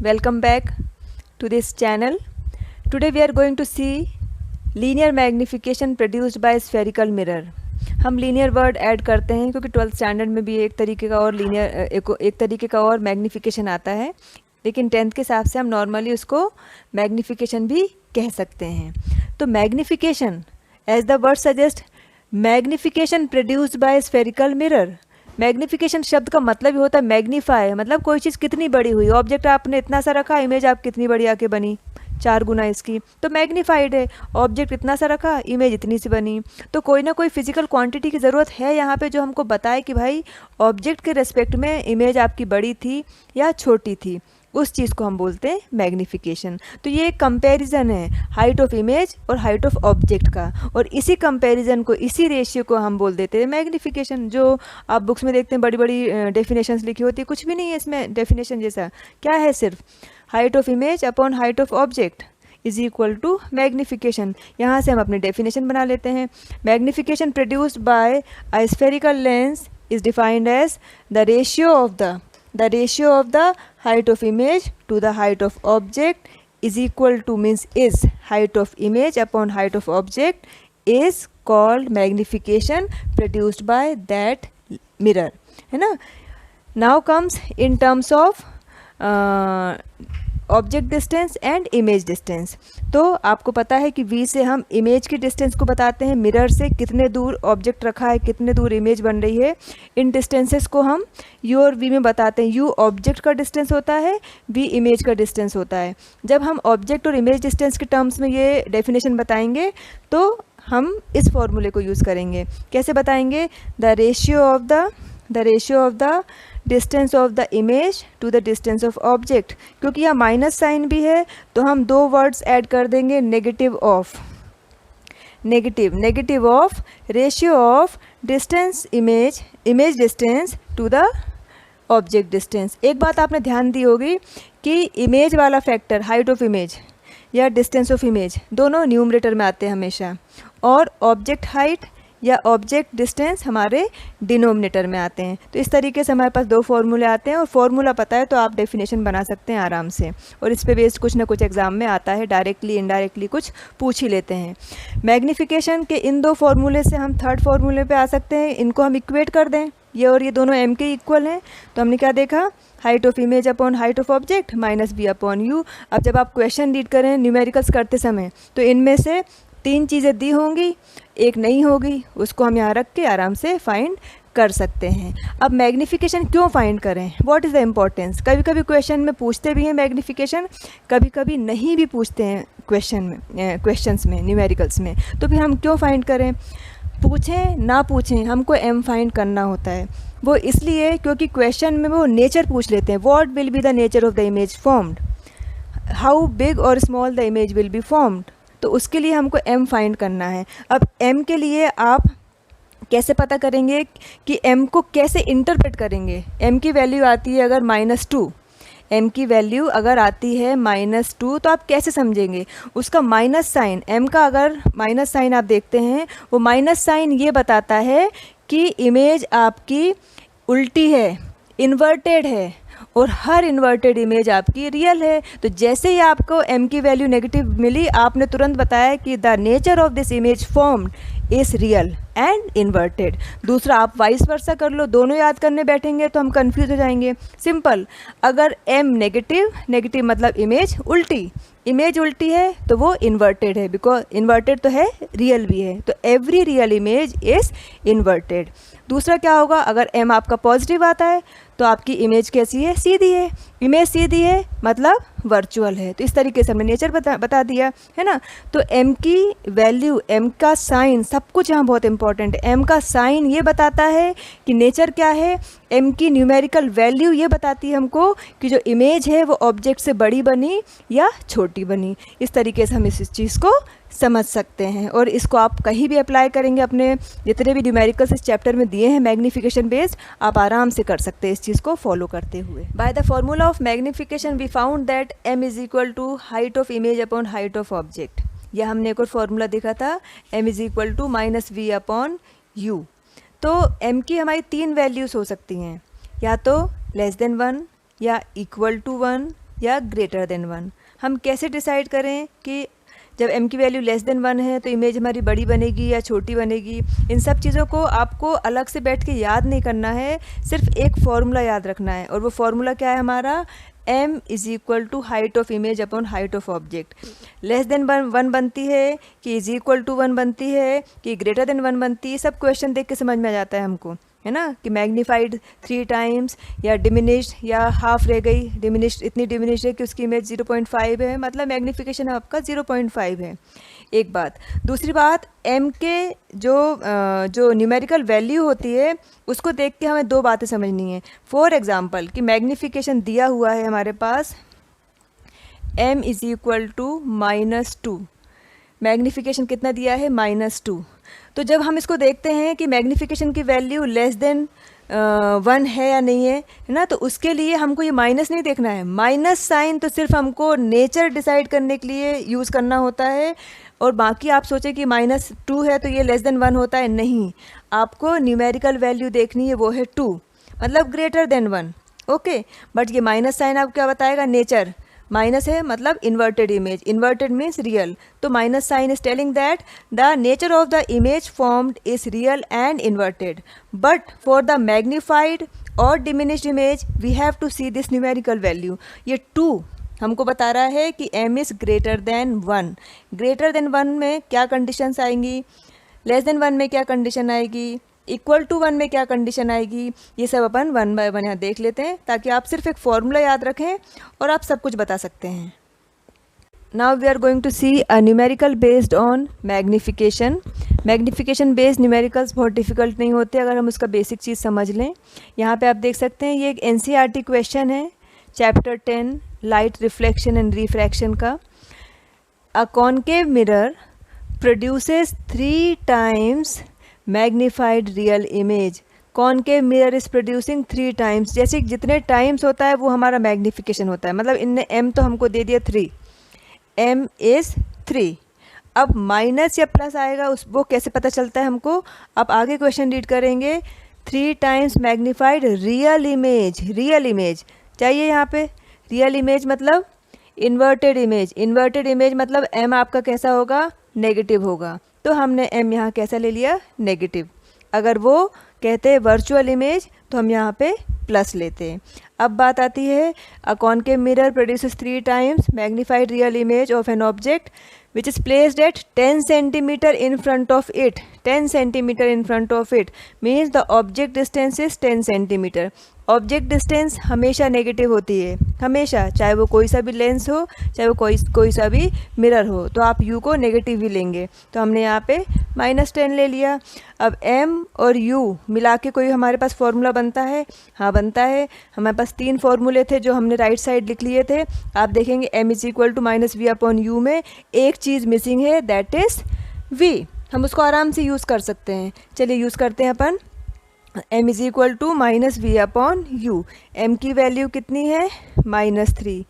welcome back to this channel. Today we are going to see linear magnification produced by spherical mirror. हम linear word add करते हैं क्योंकि 12th standard में भी एक तरीके का और लीनियर एक तरीके का और मैग्निफिकेशन आता है, लेकिन 10th के हिसाब से हम नॉर्मली उसको मैग्निफिकेशन भी कह सकते हैं. तो magnification as the word suggest, magnification produced by spherical mirror. Magnification शब्द का मतलब ही होता है मैग्नीफाई, मतलब कोई चीज़ कितनी बड़ी हुई. ऑब्जेक्ट आपने इतना सा रखा, इमेज आप कितनी बड़ी आके बनी, 4 गुना इसकी, तो मैग्नीफाइड है. ऑब्जेक्ट इतना सा रखा, इमेज इतनी सी बनी. तो कोई ना कोई फिजिकल क्वांटिटी की ज़रूरत है यहाँ पे जो हमको बताए कि भाई ऑब्जेक्ट के रेस्पेक्ट में इमेज आपकी बड़ी थी या छोटी थी. उस चीज़ को हम बोलते हैं मैग्निफिकेशन. तो ये एक कंपैरिजन है हाइट ऑफ इमेज और हाइट ऑफ ऑब्जेक्ट का, और इसी कंपैरिजन को, इसी रेशियो को हम बोल देते हैं मैग्निफिकेशन. जो आप बुक्स में देखते हैं बड़ी बड़ी डेफिनेशंस लिखी होती है, कुछ भी नहीं है इसमें डेफिनेशन जैसा. क्या है, सिर्फ height of image upon height of object is equal to magnification. यहाँ से हम अपनी डेफिनेशन बना लेते हैं. Magnification produced by a spherical lens is defined as the ratio of the height of image to the height of object is equal to, means is, height of image upon height of object is called magnification produced by that mirror, है ना. Now comes in terms of object distance and image distance. तो आपको पता है कि V से हम image की डिस्टेंस को बताते हैं, मिरर से कितने दूर ऑब्जेक्ट रखा है, कितने दूर इमेज बन रही है. इन डिस्टेंसेस को हम U और V में बताते हैं. U ऑब्जेक्ट का डिस्टेंस होता है, V इमेज का डिस्टेंस होता है. जब हम ऑब्जेक्ट और इमेज डिस्टेंस के टर्म्स में ये डेफिनेशन बताएंगे तो हम इस फॉर्मूले को यूज़ करेंगे. कैसे बताएंगे? The ratio of the distance of the image to the distance of object. क्योंकि यहाँ माइनस साइन भी है तो हम 2 वर्ड्स ऐड कर देंगे, negative of ratio of distance image distance to the object distance. एक बात आपने ध्यान दी होगी कि इमेज वाला फैक्टर, हाइट ऑफ इमेज या डिस्टेंस ऑफ इमेज, दोनों न्यूमरेटर में आते हैं हमेशा, और ऑब्जेक्ट हाइट या ऑब्जेक्ट डिस्टेंस हमारे डिनोमिनेटर में आते हैं. तो इस तरीके से हमारे पास 2 फॉर्मूले आते हैं, और फॉर्मूला पता है तो आप डेफिनेशन बना सकते हैं आराम से. और इस पे बेस्ड कुछ ना कुछ एग्जाम में आता है, डायरेक्टली इनडायरेक्टली कुछ पूछ ही लेते हैं. मैग्निफिकेशन के इन 2 फॉर्मूले से हम 3rd फॉर्मूले पे आ सकते हैं. इनको हम इक्वेट कर दें, ये और ये दोनों m के इक्वल हैं. तो हमने क्या देखा? Height of image upon height of object minus b upon u. अब जब आप क्वेश्चन रीड करें न्यूमेरिकल्स करते समय, तो इनमें से 3 चीज़ें दी होंगी, एक नहीं होगी, उसको हम यहाँ रख के आराम से फाइंड कर सकते हैं. अब मैग्निफिकेशन क्यों फाइंड करें? What is the importance? कभी कभी क्वेश्चन में पूछते भी हैं मैग्निफिकेशन, कभी कभी नहीं भी पूछते हैं क्वेश्चंस में, न्यूमेरिकल्स में. तो फिर हम क्यों फाइंड करें? पूछें ना पूछें, हमको m फाइंड करना होता है. वो इसलिए क्योंकि क्वेश्चन में वो नेचर पूछ लेते हैं. What will be the nature of the image formed, how big और small the image will be formed. तो उसके लिए हमको m फाइंड करना है. अब m के लिए आप कैसे पता करेंगे कि m को कैसे इंटरप्रेट करेंगे? m की वैल्यू आती है अगर -2, m की वैल्यू अगर आती है -2, तो आप कैसे समझेंगे? उसका माइनस साइन, m का अगर माइनस साइन आप देखते हैं, वो माइनस साइन ये बताता है कि इमेज आपकी उल्टी है, इन्वर्टेड है, और हर इन्वर्टेड इमेज आपकी रियल है. तो जैसे ही आपको m की वैल्यू नेगेटिव मिली, आपने तुरंत बताया कि the nature of this image formed is real and inverted. दूसरा, आप वाइस वर्सा कर लो, दोनों याद करने बैठेंगे तो हम कंफ्यूज हो जाएंगे. सिंपल, अगर m नेगेटिव मतलब इमेज उल्टी है तो वो इन्वर्टेड है, बिकॉज इन्वर्टेड तो है, रियल भी है, तो every real image is inverted. दूसरा क्या होगा? अगर m आपका पॉजिटिव आता है तो आपकी इमेज कैसी है? सीधी है. इमेज सीधी है मतलब वर्चुअल है. तो इस तरीके से हमने नेचर बता दिया, है ना. तो m की वैल्यू, m का साइन, सब कुछ यहाँ बहुत इंपॉर्टेंट है. m का साइन ये बताता है कि नेचर क्या है. m की न्यूमेरिकल वैल्यू ये बताती है हमको कि जो इमेज है वो ऑब्जेक्ट से बड़ी बनी या छोटी बनी. इस तरीके से हम इस चीज़ को समझ सकते हैं, और इसको आप कहीं भी अप्लाई करेंगे. अपने जितने भी न्यूमेरिकल्स इस चैप्टर में दिए हैं मैग्निफिकेशन बेस्ड, आप आराम से कर सकते हैं इस चीज़ को फॉलो करते हुए. By the formula of magnification we found that m is equal to height of image upon height of object. यह हमने एक और फॉर्मूला देखा था, m is equal to -v upon u. तो m की हमारी 3 वैल्यूज़ हो सकती हैं, या तो <1 या =1 या ग्रेटर देन 1। हम कैसे डिसाइड करें कि जब m की वैल्यू लेस देन 1 है तो इमेज हमारी बड़ी बनेगी या छोटी बनेगी? इन सब चीज़ों को आपको अलग से बैठ के याद नहीं करना है, सिर्फ एक फॉर्मूला याद रखना है, और वो फॉर्मूला क्या है हमारा? m is equal to height of image upon height of object. Less than 1 बनती है कि इज़ इक्वल टू 1 बनती है कि ग्रेटर देन 1 बनती है, सब क्वेश्चन देख के समझ में आ जाता है हमको, है ना, कि मैग्नीफाइड 3 टाइम्स या डिमिनिश्ड या हाफ रह गई, डिमिनिश्ड इतनी डिमिनिश्ड है कि उसकी इमेज 0.5 है, मतलब मैग्नीफिकेशन आपका 0.5 है। एक बात। दूसरी बात, m के जो न्यूमेरिकल वैल्यू होती है उसको देख के हमें दो बातें समझनी है। फॉर एग्जांपल कि मैग्नीफिकेशन दिया हुआ है हमारे पास m is equal to -2, magnification कितना दिया है? -2। तो जब हम इसको देखते हैं कि मैग्नीफिकेशन की वैल्यू लेस देन 1 है या नहीं है ना, तो उसके लिए हमको ये माइनस नहीं देखना है। माइनस साइन तो सिर्फ हमको नेचर डिसाइड करने के लिए यूज़ करना होता है, और बाकी आप सोचें कि -2 है तो ये लेस देन 1 होता है, नहीं। आपको न्यूमेरिकल वैल्यू देखनी है, वो है 2, मतलब ग्रेटर देन 1। ओके, बट ये माइनस साइन आपको क्या बताएगा? नेचर। माइनस है मतलब inverted image, inverted means real, तो minus sign is telling that the nature of the image formed is real and inverted, but for the magnified और diminished image we have to see this numerical value. ये 2 हमको बता रहा है कि m is greater than 1। Greater than 1 में क्या conditions आएंगी? लेस देन 1 में क्या कंडीशन आएगी? इक्वल टू 1 में क्या कंडीशन आएगी? ये सब अपन 1 बाय 1 यहाँ देख लेते हैं, ताकि आप सिर्फ एक फॉर्मूला याद रखें और आप सब कुछ बता सकते हैं। Now we are going to see a numerical based on magnification. Magnification based numericals बहुत डिफिकल्ट नहीं होते अगर हम उसका बेसिक चीज़ समझ लें। यहाँ पे आप देख सकते हैं ये एक NCERT क्वेश्चन है, chapter 10 light reflection and refraction का। A concave mirror produces 3 times magnified real image. Concave mirror is producing 3 times, जैसे जितने टाइम्स होता है वो हमारा मैग्नीफिकेशन होता है, मतलब इनने m तो हमको दे दिया 3, m इज़ 3। अब माइनस या प्लस आएगा वो कैसे पता चलता है हमको? अब आगे क्वेश्चन रीड करेंगे। 3 times magnified real image, real image चाहिए यहाँ पे। रियल इमेज मतलब इन्वर्टेड इमेज, इन्वर्टेड इमेज मतलब m आपका कैसा होगा? नेगेटिव होगा, तो हमने m यहाँ कैसा ले लिया? नेगेटिव। अगर वो कहते हैं वर्चुअल इमेज तो हम यहाँ पे प्लस लेते हैं। अब बात आती है, अ concave mirror produces 3 times magnified real image of an object which is placed at 10 centimeter in front of it. 10 centimeter in front of it means the object distance is 10 centimeter. Object distance हमेशा negative होती है, हमेशा, चाहे वो कोई सा भी lens हो, चाहे वो कोई सा भी मिरर हो, तो आप u को नेगेटिव ही लेंगे। तो हमने यहाँ पे -10 ले लिया। अब m और u मिला के कोई हमारे पास फॉर्मूला बनता है? हाँ बनता है। हमारे पास 3 फॉर्मूले थे जो हमने राइट साइड लिख लिए थे। आप देखेंगे m is equal to -v/u में एक चीज़ मिसिंग है, दैट इज़ v। हम उसको आराम से यूज़ कर सकते हैं। चलिए यूज़ करते हैं अपन। m is equal to -v/u। m की वैल्यू कितनी है? -3।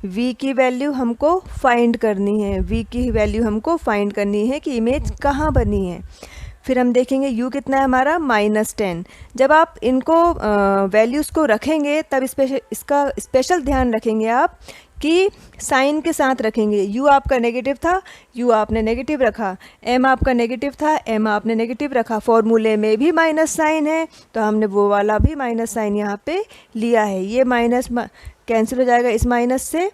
v की वैल्यू हमको फाइंड करनी है, v की वैल्यू हमको फाइंड करनी है कि इमेज कहाँ बनी है। फिर हम देखेंगे u कितना है हमारा? -10। जब आप इनको वैल्यूज़ को रखेंगे तब इसका स्पेशल ध्यान रखेंगे आप कि साइन के साथ रखेंगे। u आपका नेगेटिव था, u आपने नेगेटिव रखा, m आपका नेगेटिव था, m आपने नेगेटिव रखा। फॉर्मूले में भी माइनस साइन है तो हमने वो वाला भी माइनस साइन यहाँ पे लिया है। ये माइनस कैंसिल हो जाएगा इस माइनस से,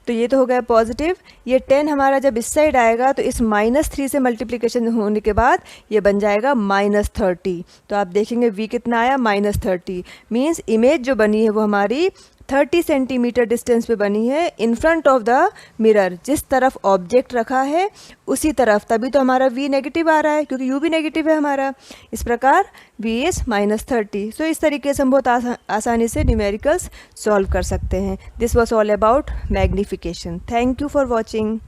तो ये तो हो गया पॉजिटिव। ये 10 हमारा जब इस साइड आएगा तो इस -3 से मल्टीप्लिकेशन होने के बाद ये बन जाएगा -30। तो आप देखेंगे v कितना आया? -30। मीन्स इमेज जो बनी है वो हमारी 30 सेंटीमीटर डिस्टेंस पे बनी है in front of the mirror. जिस तरफ ऑब्जेक्ट रखा है उसी तरफ, तभी तो हमारा v नेगेटिव आ रहा है, क्योंकि u भी नेगेटिव है हमारा। इस प्रकार v इज़ -30। सो इस तरीके से हम बहुत आसानी से न्यूमेरिकल्स सॉल्व कर सकते हैं। This was all about magnification. Thank you for watching.